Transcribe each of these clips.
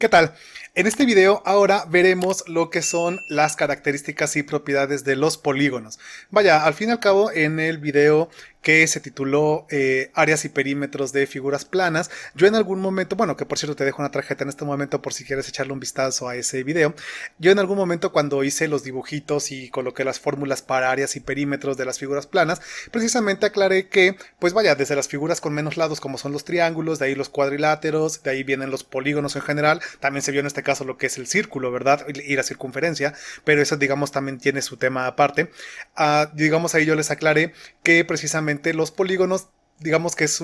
¿Qué tal? En este video ahora veremos lo que son las características y propiedades de los polígonos. Vaya, al fin y al cabo en el video que se tituló áreas y perímetros de figuras planas, yo en algún momento, bueno, que por cierto te dejo una tarjeta en este momento por si quieres echarle un vistazo a ese video, yo en algún momento cuando hice los dibujitos y coloqué las fórmulas para áreas y perímetros de las figuras planas, precisamente aclaré que, pues vaya, desde las figuras con menos lados como son los triángulos, de ahí los cuadriláteros, de ahí vienen los polígonos en general, también se vio en este caso lo que es el círculo, ¿verdad? Y la circunferencia, pero eso digamos también tiene su tema aparte. Digamos ahí yo les aclaré que precisamente los polígonos, digamos que es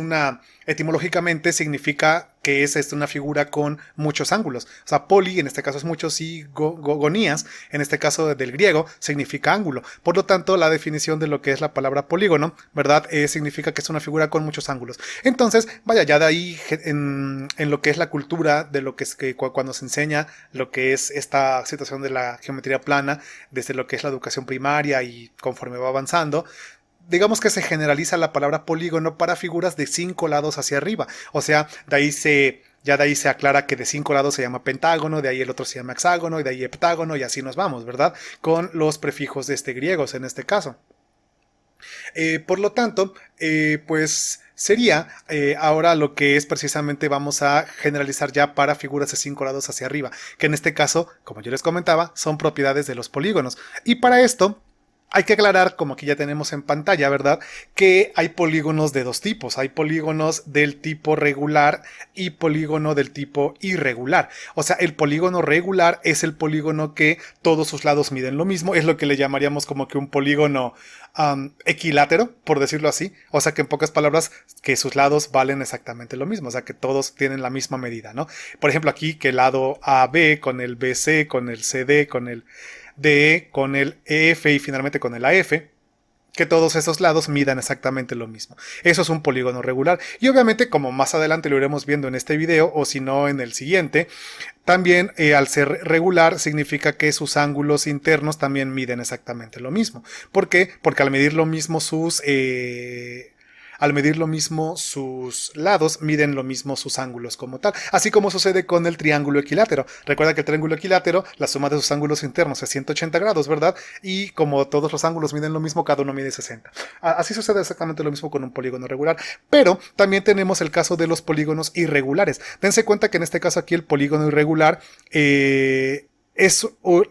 etimológicamente significa que es una figura con muchos ángulos. O sea, poli en este caso es muchos y gonías, en este caso del griego, significa ángulo. Por lo tanto, la definición de lo que es la palabra polígono, ¿verdad? Significa que es una figura con muchos ángulos. Entonces, vaya, ya de ahí en lo que es la cultura, de lo que es que cuando se enseña lo que es esta situación de la geometría plana, desde lo que es la educación primaria y conforme va avanzando, digamos que se generaliza la palabra polígono para figuras de 5 lados hacia arriba. O sea, ya de ahí se aclara que de 5 lados se llama pentágono, de ahí el otro se llama hexágono, y de ahí heptágono, y así nos vamos, ¿verdad? Con los prefijos griegos en este caso. Por lo tanto, pues sería ahora lo que es precisamente vamos a generalizar ya para figuras de 5 lados hacia arriba, que en este caso, como yo les comentaba, son propiedades de los polígonos. Y para esto hay que aclarar, como aquí ya tenemos en pantalla, ¿verdad? Que hay polígonos de dos tipos. Hay polígonos del tipo regular y polígono del tipo irregular. O sea, el polígono regular es el polígono que todos sus lados miden lo mismo. Es lo que le llamaríamos como que un polígono equilátero, por decirlo así. O sea, que en pocas palabras, que sus lados valen exactamente lo mismo. O sea, que todos tienen la misma medida, ¿no? Por ejemplo, aquí que el lado AB con el BC, con el CD, con el DE, con el EF y finalmente con el AF, que todos esos lados midan exactamente lo mismo. Eso es un polígono regular. Y obviamente, como más adelante lo iremos viendo en este video, o si no en el siguiente, también al ser regular significa que sus ángulos internos también miden exactamente lo mismo. ¿Por qué? Porque al medir lo mismo sus lados, miden lo mismo sus ángulos como tal. Así como sucede con el triángulo equilátero. Recuerda que el triángulo equilátero, la suma de sus ángulos internos es 180 grados, ¿verdad? Y como todos los ángulos miden lo mismo, cada uno mide 60. Así sucede exactamente lo mismo con un polígono regular. Pero también tenemos el caso de los polígonos irregulares. Dense cuenta que en este caso aquí el polígono irregular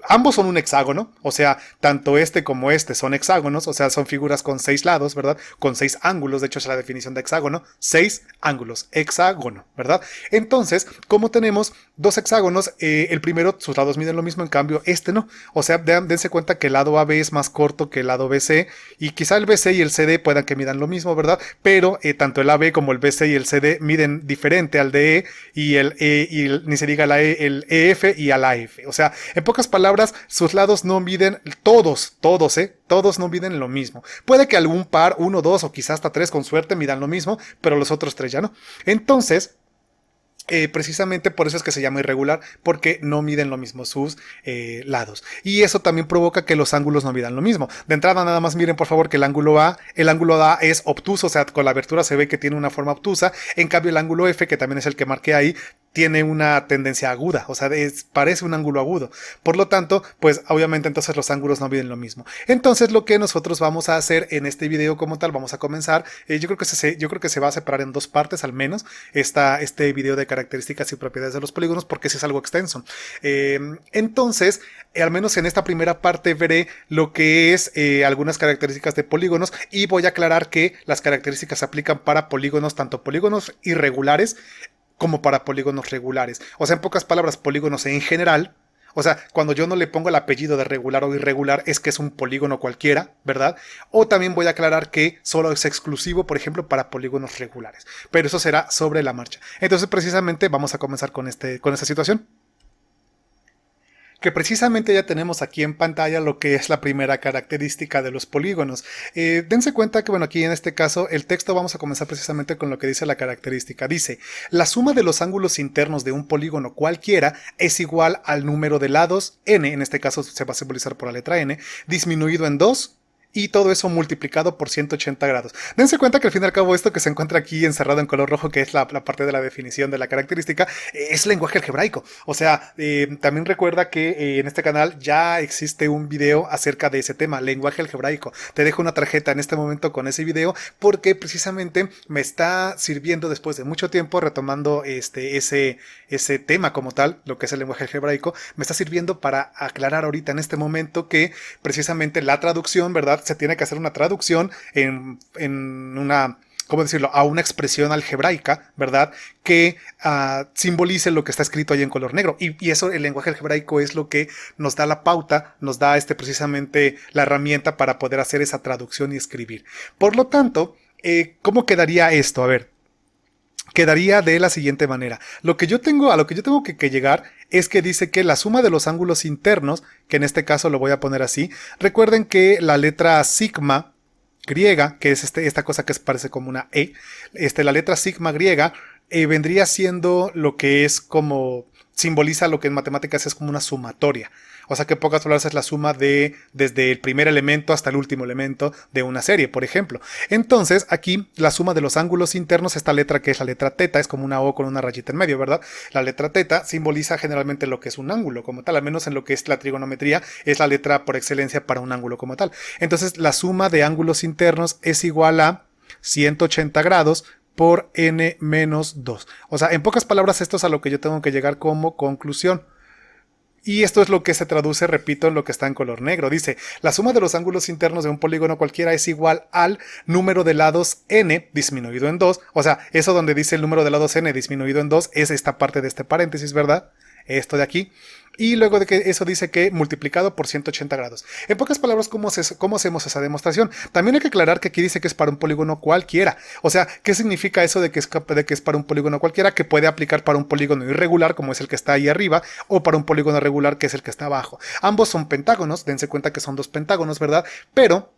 ambos son un hexágono, o sea, tanto este como este son hexágonos, o sea, son figuras con 6 lados, ¿verdad? Con 6 ángulos, de hecho es la definición de hexágono, 6 ángulos, hexágono, ¿verdad? Entonces, como tenemos dos hexágonos, el primero, sus lados miden lo mismo, en cambio, este no. O sea, dense cuenta que el lado AB es más corto que el lado BC, y quizá el BC y el CD puedan que midan lo mismo, ¿verdad? Pero tanto el AB como el BC y el CD miden diferente al DE, y ni se diga el EF y al AF, o sea, en pocas palabras, sus lados no miden todos no miden lo mismo. Puede que algún par, 1, 2 o quizás hasta 3 con suerte midan lo mismo, pero los otros 3 ya no. Entonces, precisamente por eso es que se llama irregular, porque no miden lo mismo sus lados. Y eso también provoca que los ángulos no midan lo mismo. De entrada, nada más miren por favor que el ángulo A es obtuso, o sea, con la abertura se ve que tiene una forma obtusa. En cambio, el ángulo F, que también es el que marqué ahí, tiene una tendencia aguda, o sea, parece un ángulo agudo. Por lo tanto, pues obviamente entonces los ángulos no miden lo mismo. Entonces lo que nosotros vamos a hacer en este video como tal, vamos a comenzar, yo creo que se va a separar en dos partes al menos, este video de características y propiedades de los polígonos, porque sí es algo extenso. Entonces, al menos en esta primera parte veré lo que es algunas características de polígonos, y voy a aclarar que las características se aplican para polígonos, tanto polígonos irregulares, como para polígonos regulares. O sea, en pocas palabras, polígonos en general. O sea, cuando yo no le pongo el apellido de regular o irregular, es que es un polígono cualquiera, ¿verdad? O también voy a aclarar que solo es exclusivo, por ejemplo, para polígonos regulares. Pero eso será sobre la marcha. Entonces, precisamente, vamos a comenzar con esta situación. Que precisamente ya tenemos aquí en pantalla lo que es la primera característica de los polígonos. Dense cuenta que, bueno, aquí en este caso el texto vamos a comenzar precisamente con lo que dice la característica. Dice, la suma de los ángulos internos de un polígono cualquiera es igual al número de lados n, en este caso se va a simbolizar por la letra n, disminuido en 2 y todo eso multiplicado por 180 grados. Dense cuenta que al fin y al cabo esto que se encuentra aquí encerrado en color rojo, que es la parte de la definición de la característica, es lenguaje algebraico. O sea, también recuerda que en este canal ya existe un video acerca de ese tema, lenguaje algebraico. Te dejo una tarjeta en este momento con ese video porque precisamente me está sirviendo después de mucho tiempo retomando ese tema como tal, lo que es el lenguaje algebraico, me está sirviendo para aclarar ahorita en este momento que precisamente la traducción, ¿verdad? Se tiene que hacer una traducción en una, ¿cómo decirlo?, a una expresión algebraica, ¿verdad?, que simbolice lo que está escrito ahí en color negro. Y eso, el lenguaje algebraico es lo que nos da la pauta, nos da precisamente la herramienta para poder hacer esa traducción y escribir. Por lo tanto, ¿cómo quedaría esto? A ver, quedaría de la siguiente manera. A lo que yo tengo que llegar es que dice que la suma de los ángulos internos, que en este caso lo voy a poner así, recuerden que la letra sigma griega, que es esta cosa que parece como una E, la letra sigma griega vendría siendo lo que es como, simboliza lo que en matemáticas es como una sumatoria. O sea que en pocas palabras es la suma desde el primer elemento hasta el último elemento de una serie, por ejemplo. Entonces, aquí la suma de los ángulos internos, esta letra que es la letra teta, es como una O con una rayita en medio, ¿verdad? La letra teta simboliza generalmente lo que es un ángulo como tal, al menos en lo que es la trigonometría, es la letra por excelencia para un ángulo como tal. Entonces, la suma de ángulos internos es igual a 180 grados por n menos 2. O sea, en pocas palabras, esto es a lo que yo tengo que llegar como conclusión. Y esto es lo que se traduce, repito, en lo que está en color negro. Dice, la suma de los ángulos internos de un polígono cualquiera es igual al número de lados n disminuido en 2. O sea, eso donde dice el número de lados n disminuido en 2 es esta parte de este paréntesis, ¿verdad? Esto de aquí. Y luego de que eso dice que multiplicado por 180 grados. En pocas palabras, ¿cómo hacemos esa demostración? También hay que aclarar que aquí dice que es para un polígono cualquiera. O sea, ¿qué significa eso de que es para un polígono cualquiera? Que puede aplicar para un polígono irregular, como es el que está ahí arriba, o para un polígono regular, que es el que está abajo. Ambos son pentágonos, dense cuenta que son dos pentágonos, ¿verdad? Pero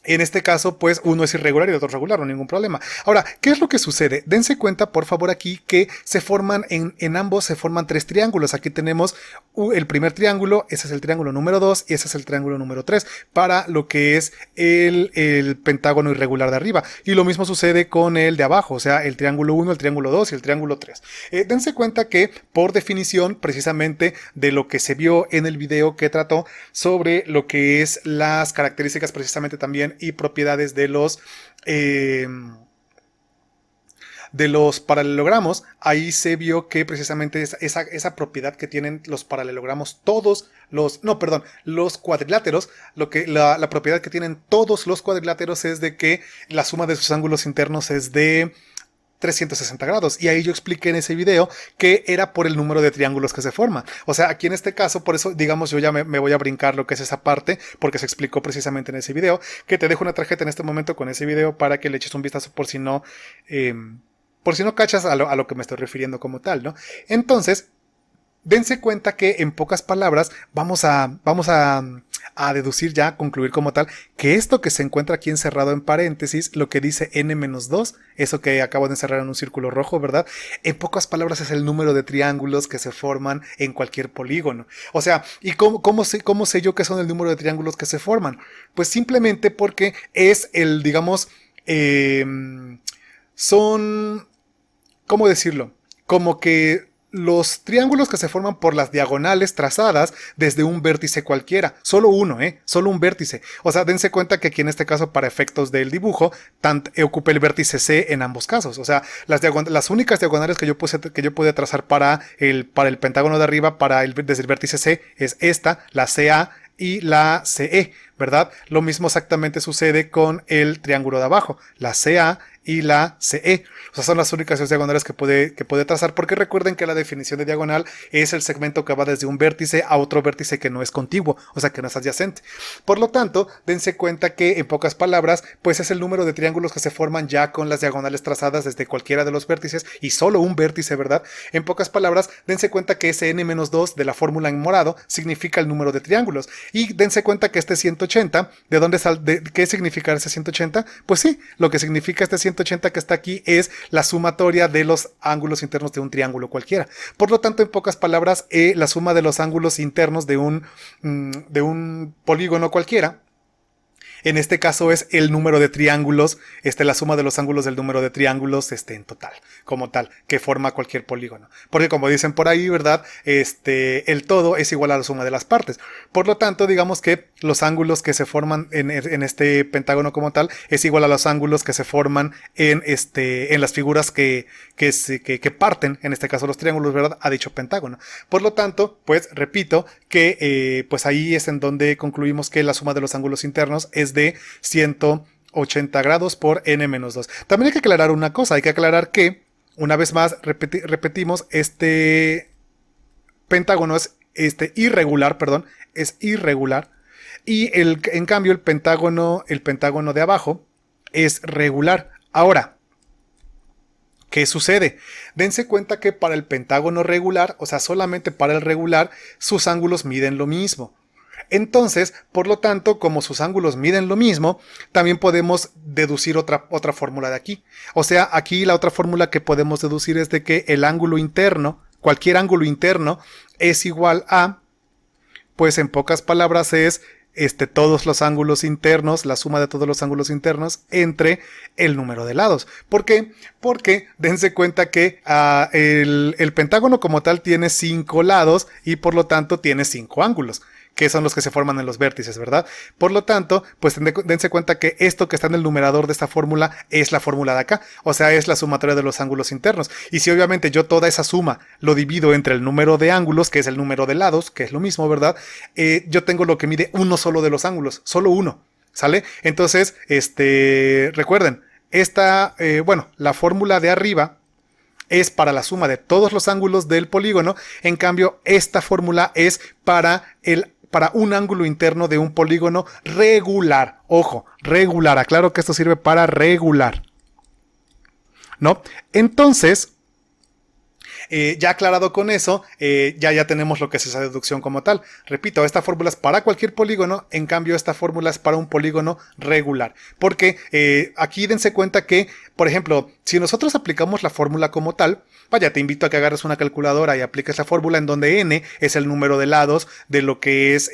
en este caso, pues uno es irregular y el otro regular, no hay ningún problema. Ahora, ¿qué es lo que sucede? Dense cuenta, por favor, aquí que se forman, en ambos se forman tres triángulos. Aquí tenemos el primer triángulo, ese es el triángulo número 2 y ese es el triángulo número 3 para lo que es el pentágono irregular de arriba. Y lo mismo sucede con el de abajo, o sea, el triángulo 1, el triángulo 2 y el triángulo 3. Dense cuenta que, por definición, precisamente de lo que se vio en el video que trató sobre lo que es las características precisamente también y propiedades de los paralelogramos, ahí se vio que precisamente esa propiedad que tienen los paralelogramos, los cuadriláteros, la propiedad que tienen todos los cuadriláteros es de que la suma de sus ángulos internos es de 360 grados. Y ahí yo expliqué en ese video que era por el número de triángulos que se forman. O sea, aquí en este caso, por eso, digamos, yo ya me voy a brincar lo que es esa parte, porque se explicó precisamente en ese video, que te dejo una tarjeta en este momento con ese video para que le eches un vistazo por si no cachas a lo que me estoy refiriendo como tal, ¿no? Entonces, dense cuenta que en pocas palabras vamos a deducir ya, a concluir como tal, que esto que se encuentra aquí encerrado en paréntesis, lo que dice n-2, eso que acabo de encerrar en un círculo rojo, ¿verdad? En pocas palabras es el número de triángulos que se forman en cualquier polígono. O sea, ¿y cómo sé yo que son el número de triángulos que se forman? Pues simplemente porque es digamos, son, ¿cómo decirlo? Como que los triángulos que se forman por las diagonales trazadas desde un vértice cualquiera. Solo uno, solo un vértice. O sea, dense cuenta que aquí en este caso, para efectos del dibujo, ocupa el vértice C en ambos casos. O sea, las únicas diagonales que yo pude trazar para el pentágono de arriba, desde el vértice C, es esta, la CA y la CE, ¿verdad? Lo mismo exactamente sucede con el triángulo de abajo, la CA y la CE. O sea, son las únicas dos diagonales que puede trazar, porque recuerden que la definición de diagonal es el segmento que va desde un vértice a otro vértice que no es contiguo, o sea, que no es adyacente. Por lo tanto, dense cuenta que, en pocas palabras, pues es el número de triángulos que se forman ya con las diagonales trazadas desde cualquiera de los vértices y solo un vértice, ¿verdad? En pocas palabras, dense cuenta que ese n-2 de la fórmula en morado significa el número de triángulos. Y dense cuenta que este 180, ¿qué significa ese 180? Pues sí, lo que significa este 180 que está aquí es la sumatoria de los ángulos internos de un triángulo cualquiera. Por lo tanto, en pocas palabras, la suma de los ángulos internos de un polígono cualquiera En este caso es el número de triángulos, la suma de los ángulos del número de triángulos en total, como tal, que forma cualquier polígono. Porque como dicen por ahí, ¿verdad? El todo es igual a la suma de las partes. Por lo tanto, digamos que los ángulos que se forman en este pentágono como tal es igual a los ángulos que se forman en las figuras que parten, en este caso los triángulos, ¿verdad? A dicho pentágono. Por lo tanto, pues repito que pues ahí es en donde concluimos que la suma de los ángulos internos es de 180 grados por n-2. También hay que aclarar una cosa, hay que aclarar que, una vez más, repetimos, este pentágono es irregular, perdón, es irregular, y en cambio el pentágono de abajo es regular. Ahora, ¿qué sucede? Dense cuenta que para el pentágono regular, o sea, solamente para el regular, sus ángulos miden lo mismo. Entonces, por lo tanto, como sus ángulos miden lo mismo, también podemos deducir otra fórmula de aquí. O sea, aquí la otra fórmula que podemos deducir es de que el ángulo interno, cualquier ángulo interno, es igual a, pues en pocas palabras es todos los ángulos internos, la suma de todos los ángulos internos entre el número de lados. ¿Por qué? Porque dense cuenta que el pentágono como tal tiene 5 lados y por lo tanto tiene 5 ángulos, que son los que se forman en los vértices, ¿verdad? Por lo tanto, pues dense cuenta que esto que está en el numerador de esta fórmula es la fórmula de acá, o sea, es la sumatoria de los ángulos internos. Y si obviamente yo toda esa suma lo divido entre el número de ángulos, que es el número de lados, que es lo mismo, ¿verdad? Yo tengo lo que mide uno solo de los ángulos, solo uno, ¿sale? Entonces, recuerden, la fórmula de arriba es para la suma de todos los ángulos del polígono, en cambio, esta fórmula es para un ángulo interno de un polígono regular. Ojo, regular. Aclaro que esto sirve para regular, ¿no? Entonces, ya aclarado con eso, ya tenemos lo que es esa deducción como tal. Repito, esta fórmula es para cualquier polígono, en cambio esta fórmula es para un polígono regular. Porque aquí dense cuenta que, por ejemplo, si nosotros aplicamos la fórmula como tal, vaya, te invito a que agarres una calculadora y apliques la fórmula en donde n es el número de lados de lo que es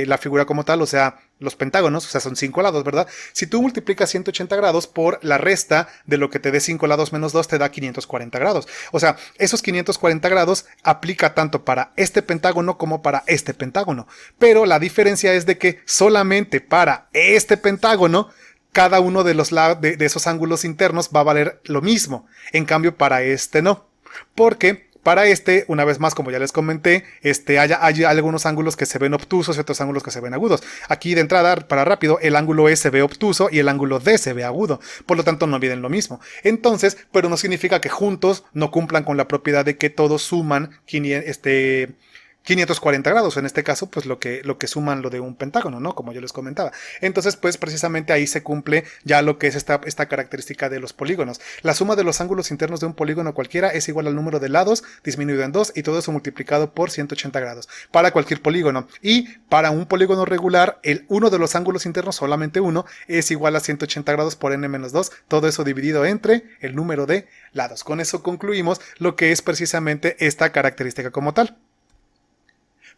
la figura como tal, o sea, los pentágonos, o sea, son 5 lados, ¿verdad? Si tú multiplicas 180 grados por la resta de lo que te dé 5 lados menos 2, te da 540 grados. O sea, esos 540 grados aplica tanto para este pentágono como para este pentágono. Pero la diferencia es de que solamente para este pentágono, cada uno de esos ángulos internos va a valer lo mismo. En cambio, para este no. Porque para una vez más, como ya les comenté, hay algunos ángulos que se ven obtusos y otros ángulos que se ven agudos. Aquí de entrada, para rápido, el ángulo E se ve obtuso y el ángulo D se ve agudo. Por lo tanto, no miden lo mismo. Entonces, pero no significa que juntos no cumplan con la propiedad de que todos suman 540 grados, en este caso, pues lo que suman lo de un pentágono, ¿no? Como yo les comentaba. Entonces, pues precisamente ahí se cumple ya lo que es esta característica de los polígonos. La suma de los ángulos internos de un polígono cualquiera es igual al número de lados disminuido en 2 y todo eso multiplicado por 180 grados para cualquier polígono. Y para un polígono regular, uno de los ángulos internos, solamente uno, es igual a 180 grados por n-2, todo eso dividido entre el número de lados. Con eso concluimos lo que es precisamente esta característica como tal.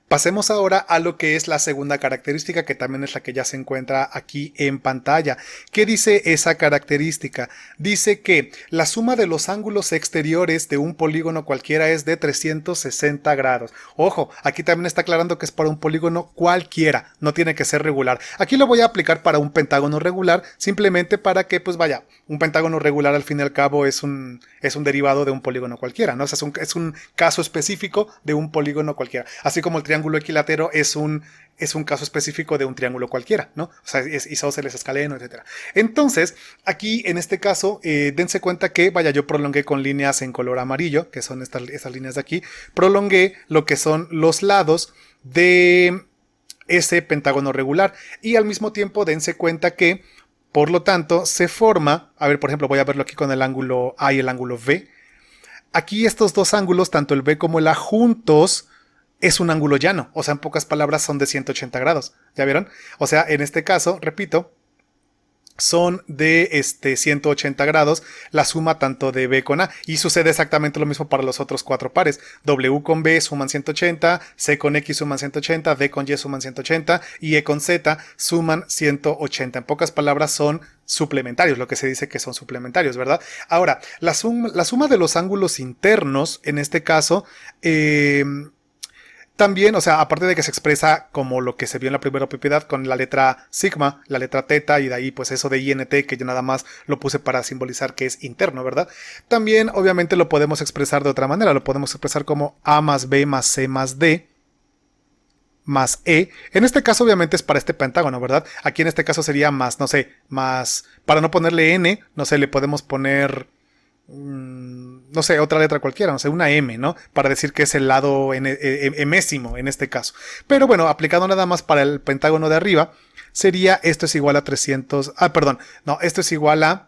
Pasemos ahora a lo que es la segunda característica, que también es la que ya se encuentra aquí en pantalla. ¿Qué dice esa característica? Dice que la suma de los ángulos exteriores de un polígono cualquiera es de 360 grados. Ojo, aquí también está aclarando que es para un polígono cualquiera, no tiene que ser regular. Aquí lo voy a aplicar para un pentágono regular, simplemente para que, pues vaya, un pentágono regular al fin y al cabo es un derivado de un polígono cualquiera, ¿no? O sea, es un caso específico de un polígono cualquiera. Así como el triángulo equilátero es un caso específico de un triángulo cualquiera, ¿no? O sea, es isósceles, escaleno, etc. Entonces, aquí en este caso, dense cuenta que, vaya, yo prolongué con líneas en color amarillo, que son estas líneas de aquí, prolongué lo que son los lados de ese pentágono regular. Y al mismo tiempo, dense cuenta que, por lo tanto, se forma, a ver, por ejemplo, voy a verlo aquí con el ángulo A y el ángulo V. Aquí estos dos ángulos, tanto el B como el A juntos, es un ángulo llano, o sea, en pocas palabras son de 180 grados, ¿ya vieron? O sea, en este caso, repito, son de 180 grados, la suma tanto de B con A, y sucede exactamente lo mismo para los otros 4 pares. W con B suman 180, C con X suman 180, D con Y suman 180 y E con Z suman 180. En pocas palabras son suplementarios, lo que se dice que son suplementarios, ¿verdad? Ahora, la suma de los ángulos internos, en este caso, también, o sea, aparte de que se expresa como lo que se vio en la primera propiedad con la letra sigma, la letra teta y de ahí pues eso de int que yo nada más lo puse para simbolizar que es interno, ¿verdad? También obviamente lo podemos expresar de otra manera, lo podemos expresar como a más b más c más d más e. En este caso obviamente es para este pentágono, ¿verdad? Aquí en este caso sería más, no sé, más, para no ponerle n, no sé, le podemos poner no sé, otra letra cualquiera, no sé, una M, ¿no? Para decir que es el lado emésimo en este caso. Pero bueno, aplicado nada más para el pentágono de arriba, sería esto es igual a 300, perdón, no, esto es igual a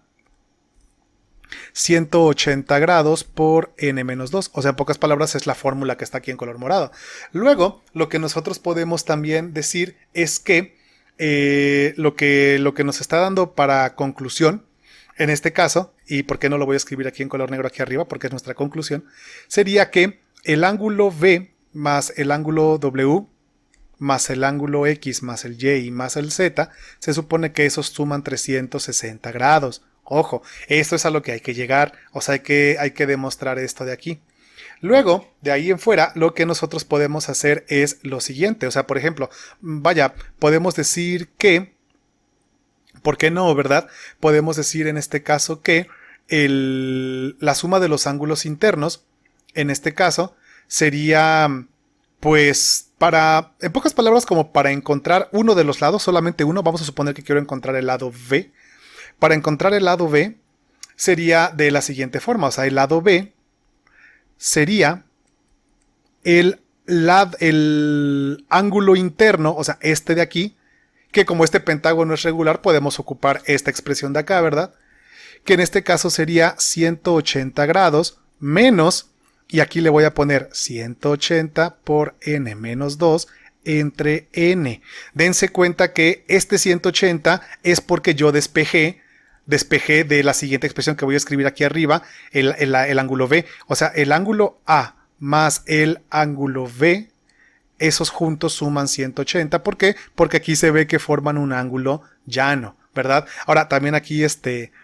180 grados por n-2, o sea, en pocas palabras es la fórmula que está aquí en color morado. Luego, lo que nosotros podemos también decir es que lo que nos está dando para conclusión, en este caso, y por qué no lo voy a escribir aquí en color negro aquí arriba, porque es nuestra conclusión, sería que el ángulo V más el ángulo W más el ángulo X más el Y más el Z, se supone que esos suman 360 grados. Ojo, esto es a lo que hay que llegar, o sea, hay que demostrar esto de aquí. Luego, de ahí en fuera, lo que nosotros podemos hacer es lo siguiente, o sea, por ejemplo, vaya, podemos decir que, ¿por qué no, verdad? Podemos decir en este caso que la suma de los ángulos internos, en este caso, sería, pues, en pocas palabras, como para encontrar uno de los lados, solamente uno, vamos a suponer que quiero encontrar el lado B. Para encontrar el lado B, sería de la siguiente forma, o sea, el lado B sería el ángulo interno, o sea, este de aquí, que como este pentágono es regular, podemos ocupar esta expresión de acá, ¿verdad? Que en este caso sería 180 grados menos, y aquí le voy a poner 180 por n-2 entre n. Dense cuenta que este 180 es porque yo despejé de la siguiente expresión que voy a escribir aquí arriba, el ángulo B. O sea, el ángulo A más el ángulo B, esos juntos suman 180. ¿Por qué? Porque aquí se ve que forman un ángulo llano, ¿verdad? Ahora, también aquí,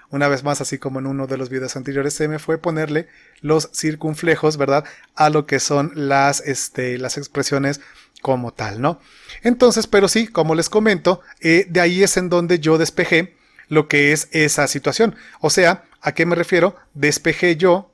una vez más, así como en uno de los videos anteriores, se me fue ponerle los circunflejos, ¿verdad? A lo que son las expresiones como tal, ¿no? Entonces, pero sí, como les comento, de ahí es en donde yo despejé lo que es esa situación. O sea, ¿a qué me refiero? Despejé yo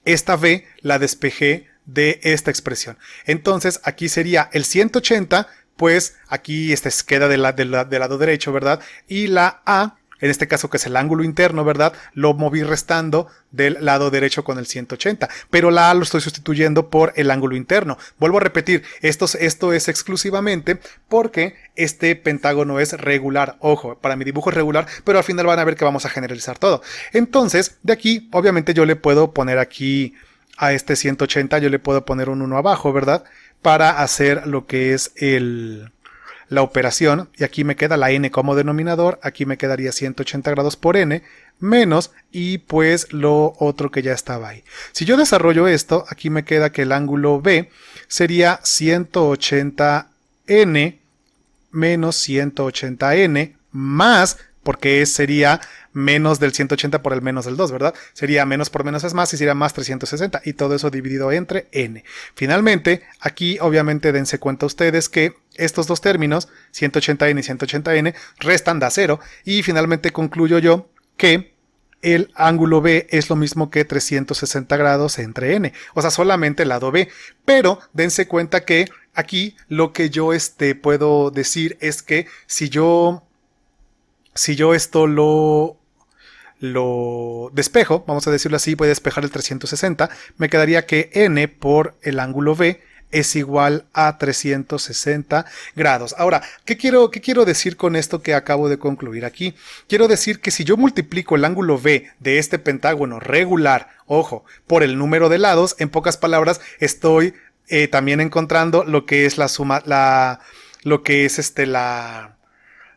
esta B, la despejé de esta expresión. Entonces, aquí sería el 180, pues aquí queda del lado derecho, ¿verdad? Y la A, en este caso que es el ángulo interno, ¿verdad? Lo moví restando del lado derecho con el 180, pero la A lo estoy sustituyendo por el ángulo interno. Vuelvo a repetir, esto es exclusivamente porque este pentágono es regular. Ojo, para mi dibujo es regular, pero al final van a ver que vamos a generalizar todo. Entonces, de aquí, obviamente yo le puedo poner aquí a este 180, yo le puedo poner un 1 abajo, ¿verdad? Para hacer lo que es la operación, y aquí me queda la n como denominador, aquí me quedaría 180 grados por n, menos, y pues lo otro que ya estaba ahí. Si yo desarrollo esto, aquí me queda que el ángulo B sería 180n menos 180n más, porque sería menos del 180 por el menos del 2, ¿verdad? Sería menos por menos es más y sería más 360 y todo eso dividido entre n. Finalmente, aquí obviamente dense cuenta ustedes que estos dos términos, 180n y 180n, restan de a 0 y finalmente concluyo yo que el ángulo B es lo mismo que 360 grados entre n, o sea, solamente el lado B, pero dense cuenta que aquí lo que yo puedo decir es que si yo esto lo despejo, vamos a decirlo así, voy a despejar el 360, me quedaría que n por el ángulo B es igual a 360 grados. Ahora, ¿qué quiero decir con esto que acabo de concluir aquí? Quiero decir que si yo multiplico el ángulo B de este pentágono regular, ojo, por el número de lados, en pocas palabras, estoy también encontrando lo que es la suma, lo que es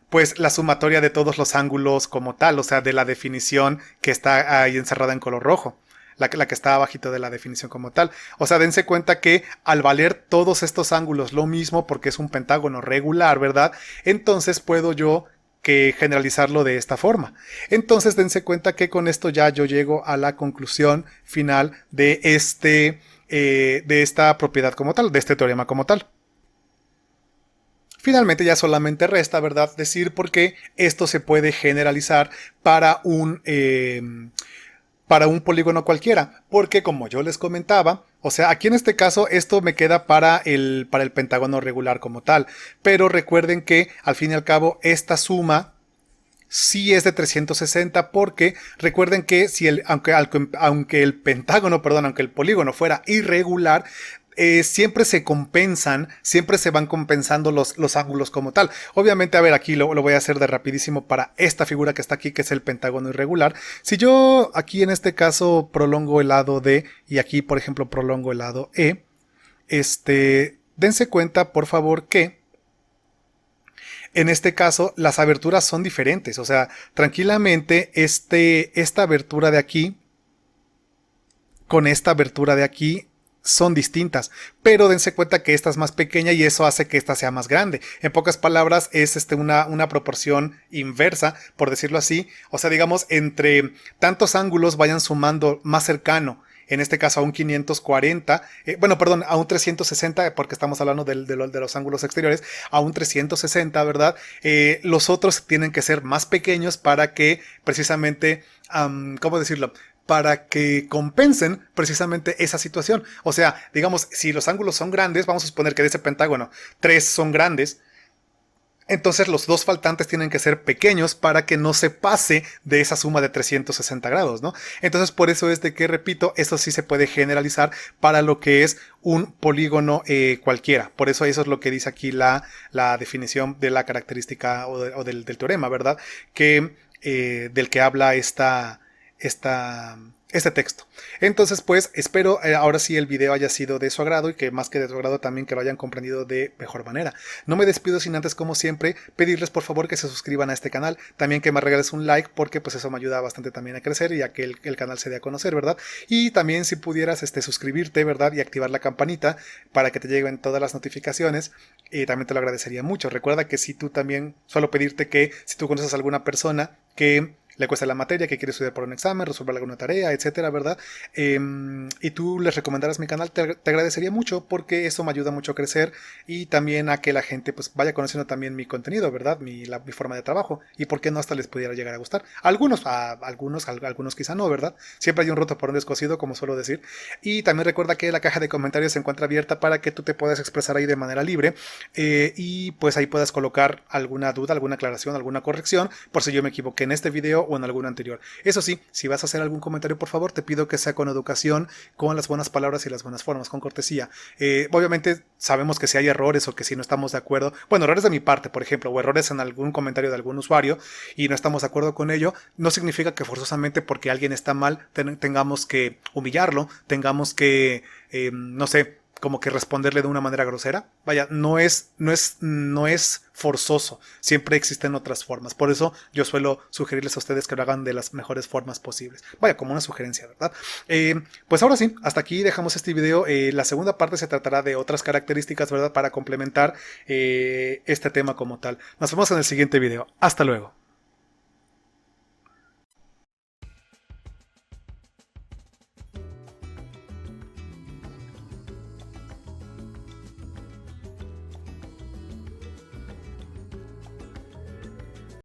pues la sumatoria de todos los ángulos como tal, o sea, de la definición que está ahí encerrada en color rojo. La que está abajito de la definición como tal. O sea, dense cuenta que al valer todos estos ángulos lo mismo, porque es un pentágono regular, ¿verdad? Entonces puedo yo que generalizarlo de esta forma. Entonces dense cuenta que con esto ya yo llego a la conclusión final de esta propiedad como tal, de este teorema como tal. Finalmente ya solamente resta, ¿verdad?, decir por qué esto se puede generalizar para un polígono cualquiera, porque como yo les comentaba, o sea, aquí en este caso esto me queda para el pentágono regular como tal, pero recuerden que al fin y al cabo esta suma sí es de 360, porque recuerden que si aunque el pentágono, perdón, aunque el polígono fuera irregular, siempre se compensan, siempre se van compensando los ángulos como tal. Obviamente, a ver, aquí lo voy a hacer de rapidísimo para esta figura que está aquí, que es el pentágono irregular. Si yo aquí en este caso prolongo el lado D y aquí, por ejemplo, prolongo el lado E, dense cuenta, por favor, que en este caso las aberturas son diferentes. O sea, tranquilamente esta abertura de aquí con esta abertura de aquí son distintas, pero dense cuenta que esta es más pequeña y eso hace que esta sea más grande. En pocas palabras, es una proporción inversa, por decirlo así. O sea, digamos, entre tantos ángulos vayan sumando más cercano, en este caso a un 540, a un 360, porque estamos hablando de los ángulos exteriores, a un 360, ¿verdad? Los otros tienen que ser más pequeños para que precisamente, ¿cómo decirlo?, para que compensen precisamente esa situación. O sea, digamos, si los ángulos son grandes, vamos a suponer que de ese pentágono 3 son grandes, entonces los dos faltantes tienen que ser pequeños para que no se pase de esa suma de 360 grados, ¿no? Entonces por eso es de que, repito, esto sí se puede generalizar para lo que es un polígono cualquiera. Por eso es lo que dice aquí la definición de la característica o del teorema, ¿verdad? Del que habla este texto. Entonces, pues espero ahora sí el video haya sido de su agrado, y que más que de su agrado también que lo hayan comprendido de mejor manera. No me despido sin antes, como siempre, pedirles por favor que se suscriban a este canal, también que me regales un like, porque pues eso me ayuda bastante también a crecer y a que el canal se dé a conocer, ¿verdad? Y también si pudieras suscribirte, ¿verdad?, y activar la campanita para que te lleguen todas las notificaciones, también te lo agradecería mucho. Recuerda que si tú también, suelo pedirte que si tú conoces a alguna persona que le cuesta la materia, que quiere estudiar por un examen, resolver alguna tarea, etcétera, ¿verdad? Y tú les recomendaras mi canal, te agradecería mucho, porque eso me ayuda mucho a crecer y también a que la gente pues vaya conociendo también mi contenido, ¿verdad? Mi forma de trabajo, y por qué no hasta les pudiera llegar a gustar. Algunos quizá no, ¿verdad? Siempre hay un roto por un descosido, como suelo decir. Y también recuerda que la caja de comentarios se encuentra abierta para que tú te puedas expresar ahí de manera libre, y pues ahí puedas colocar alguna duda, alguna aclaración, alguna corrección, por si yo me equivoqué en este video o en alguno anterior. Eso sí, si vas a hacer algún comentario, por favor, te pido que sea con educación, con las buenas palabras y las buenas formas, con cortesía. Obviamente sabemos que si hay errores o que si no estamos de acuerdo, bueno, errores de mi parte, por ejemplo, o errores en algún comentario de algún usuario y no estamos de acuerdo con ello, no significa que forzosamente porque alguien está mal tengamos que humillarlo, tengamos que, no sé, como que responderle de una manera grosera. Vaya, no es forzoso, siempre existen otras formas. Por eso yo suelo sugerirles a ustedes que lo hagan de las mejores formas posibles. Vaya, como una sugerencia, ¿verdad? Pues ahora sí, hasta aquí dejamos este video. La segunda parte se tratará de otras características, ¿verdad?, para complementar este tema como tal. Nos vemos en el siguiente video. Hasta luego.